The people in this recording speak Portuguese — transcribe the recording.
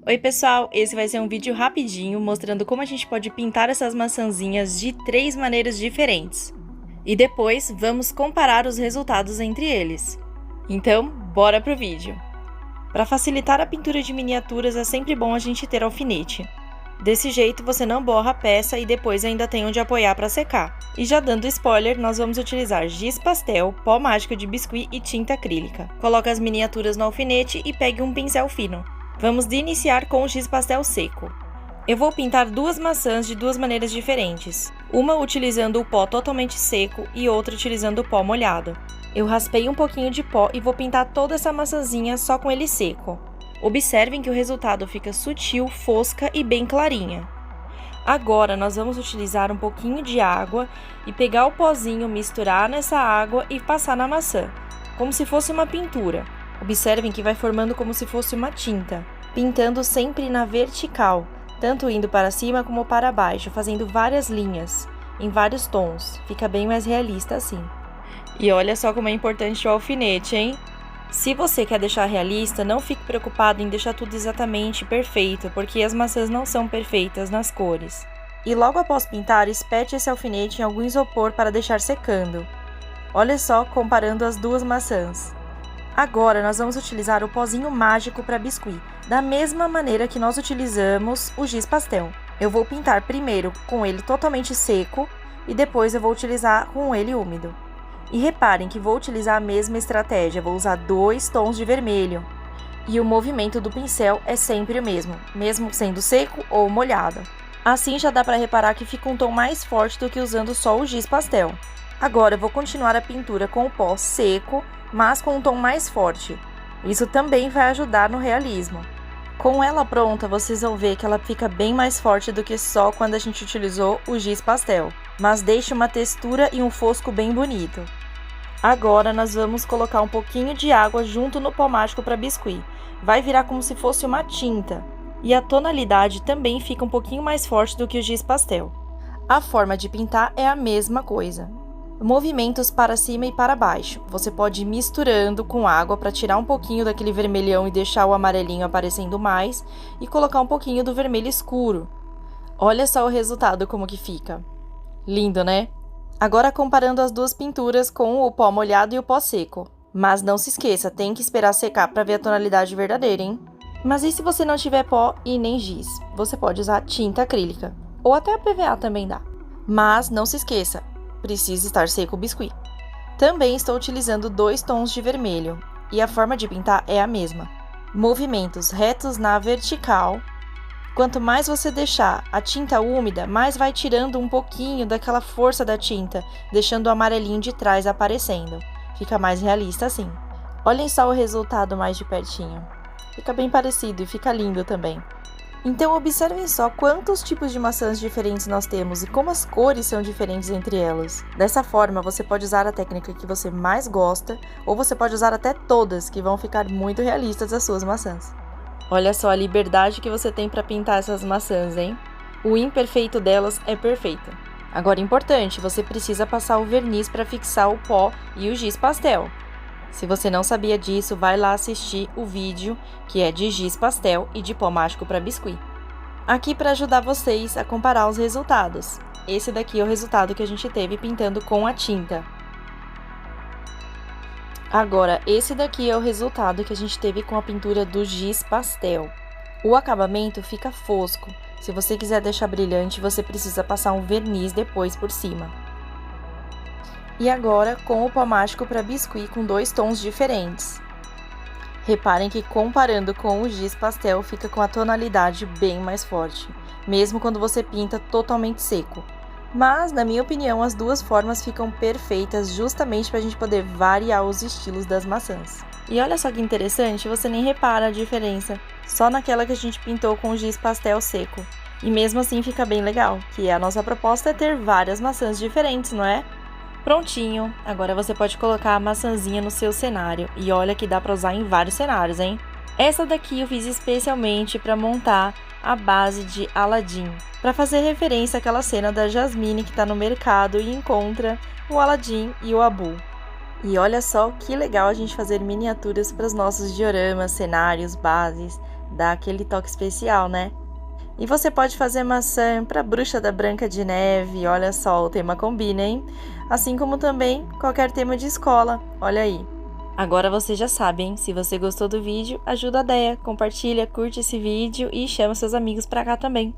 Oi pessoal, esse vai ser um vídeo rapidinho mostrando como a gente pode pintar essas maçãzinhas de 3 maneiras diferentes. E depois vamos comparar os resultados entre eles. Então, bora pro vídeo! Para facilitar a pintura de miniaturas é sempre bom a gente ter alfinete. Desse jeito você não borra a peça e depois ainda tem onde apoiar para secar. E já dando spoiler, nós vamos utilizar giz pastel, pó mágico de biscuit e tinta acrílica. Coloque as miniaturas no alfinete e pegue um pincel fino. Vamos iniciar com o giz pastel seco. Eu vou pintar duas maçãs de duas maneiras diferentes, uma utilizando o pó totalmente seco e outra utilizando o pó molhado. Eu raspei um pouquinho de pó e vou pintar toda essa maçãzinha só com ele seco. Observem que o resultado fica sutil, fosca e bem clarinha. Agora nós vamos utilizar um pouquinho de água e pegar o pozinho, misturar nessa água e passar na maçã, como se fosse uma pintura. Observem que vai formando como se fosse uma tinta, pintando sempre na vertical, tanto indo para cima como para baixo, fazendo várias linhas, em vários tons. Fica bem mais realista assim. E olha só como é importante o alfinete, hein? Se você quer deixar realista, não fique preocupado em deixar tudo exatamente perfeito, porque as maçãs não são perfeitas nas cores. E logo após pintar, espete esse alfinete em algum isopor para deixar secando. Olha só, comparando as duas maçãs. Agora, nós vamos utilizar o pozinho mágico para biscuit, da mesma maneira que nós utilizamos o giz pastel. Eu vou pintar primeiro com ele totalmente seco e depois eu vou utilizar com ele úmido. E reparem que vou utilizar a mesma estratégia, vou usar 2 tons de vermelho. E o movimento do pincel é sempre o mesmo sendo seco ou molhado. Assim já dá para reparar que fica um tom mais forte do que usando só o giz pastel. Agora eu vou continuar a pintura com o pó seco, mas com um tom mais forte. Isso também vai ajudar no realismo. Com ela pronta, vocês vão ver que ela fica bem mais forte do que só quando a gente utilizou o giz pastel, mas deixa uma textura e um fosco bem bonito. Agora nós vamos colocar um pouquinho de água junto no pó mágico para biscuit. Vai virar como se fosse uma tinta. E a tonalidade também fica um pouquinho mais forte do que o giz pastel. A forma de pintar é a mesma coisa. Movimentos para cima e para baixo. Você pode ir misturando com água para tirar um pouquinho daquele vermelhão e deixar o amarelinho aparecendo mais e colocar um pouquinho do vermelho escuro. Olha só o resultado como que fica. Lindo, né? Agora comparando as duas pinturas com o pó molhado e o pó seco. Mas não se esqueça, tem que esperar secar para ver a tonalidade verdadeira, hein? Mas e se você não tiver pó e nem giz? Você pode usar tinta acrílica. Ou até a PVA também dá. Mas não se esqueça, precisa estar seco o biscuit. Também estou utilizando 2 tons de vermelho, e a forma de pintar é a mesma. Movimentos retos na vertical. Quanto mais você deixar a tinta úmida, mais vai tirando um pouquinho daquela força da tinta, deixando o amarelinho de trás aparecendo. Fica mais realista assim. Olhem só o resultado mais de pertinho. Fica bem parecido e fica lindo também. Então observem só quantos tipos de maçãs diferentes nós temos e como as cores são diferentes entre elas. Dessa forma, você pode usar a técnica que você mais gosta, ou você pode usar até todas, que vão ficar muito realistas as suas maçãs. Olha só a liberdade que você tem para pintar essas maçãs, hein? O imperfeito delas é perfeito. Agora, importante, você precisa passar o verniz para fixar o pó e o giz pastel. Se você não sabia disso, vai lá assistir o vídeo que é de giz pastel e de pó mágico para biscuit. Aqui para ajudar vocês a comparar os resultados. Esse daqui é o resultado que a gente teve pintando com a tinta. Agora, esse daqui é o resultado que a gente teve com a pintura do giz pastel. O acabamento fica fosco. Se você quiser deixar brilhante, você precisa passar um verniz depois por cima. E agora com o pó mágico para biscuit com 2 tons diferentes. Reparem que comparando com o giz pastel fica com a tonalidade bem mais forte, mesmo quando você pinta totalmente seco. Mas, na minha opinião, as duas formas ficam perfeitas justamente para a gente poder variar os estilos das maçãs. E olha só que interessante, você nem repara a diferença, só naquela que a gente pintou com o giz pastel seco. E mesmo assim fica bem legal, que a nossa proposta é ter várias maçãs diferentes, não é? Prontinho! Agora você pode colocar a maçãzinha no seu cenário. E olha que dá para usar em vários cenários, hein? Essa daqui eu fiz especialmente para montar a base de Aladdin, para fazer referência àquela cena da Jasmine que está no mercado e encontra o Aladdin e o Abu. E olha só que legal a gente fazer miniaturas para os nossos dioramas, cenários, bases. Dá aquele toque especial, né? E você pode fazer maçã para Bruxa da Branca de Neve, olha só, o tema combina, hein? Assim como também qualquer tema de escola, olha aí. Agora você já sabe, hein? Se você gostou do vídeo, ajuda a Déia, compartilha, curte esse vídeo e chama seus amigos para cá também.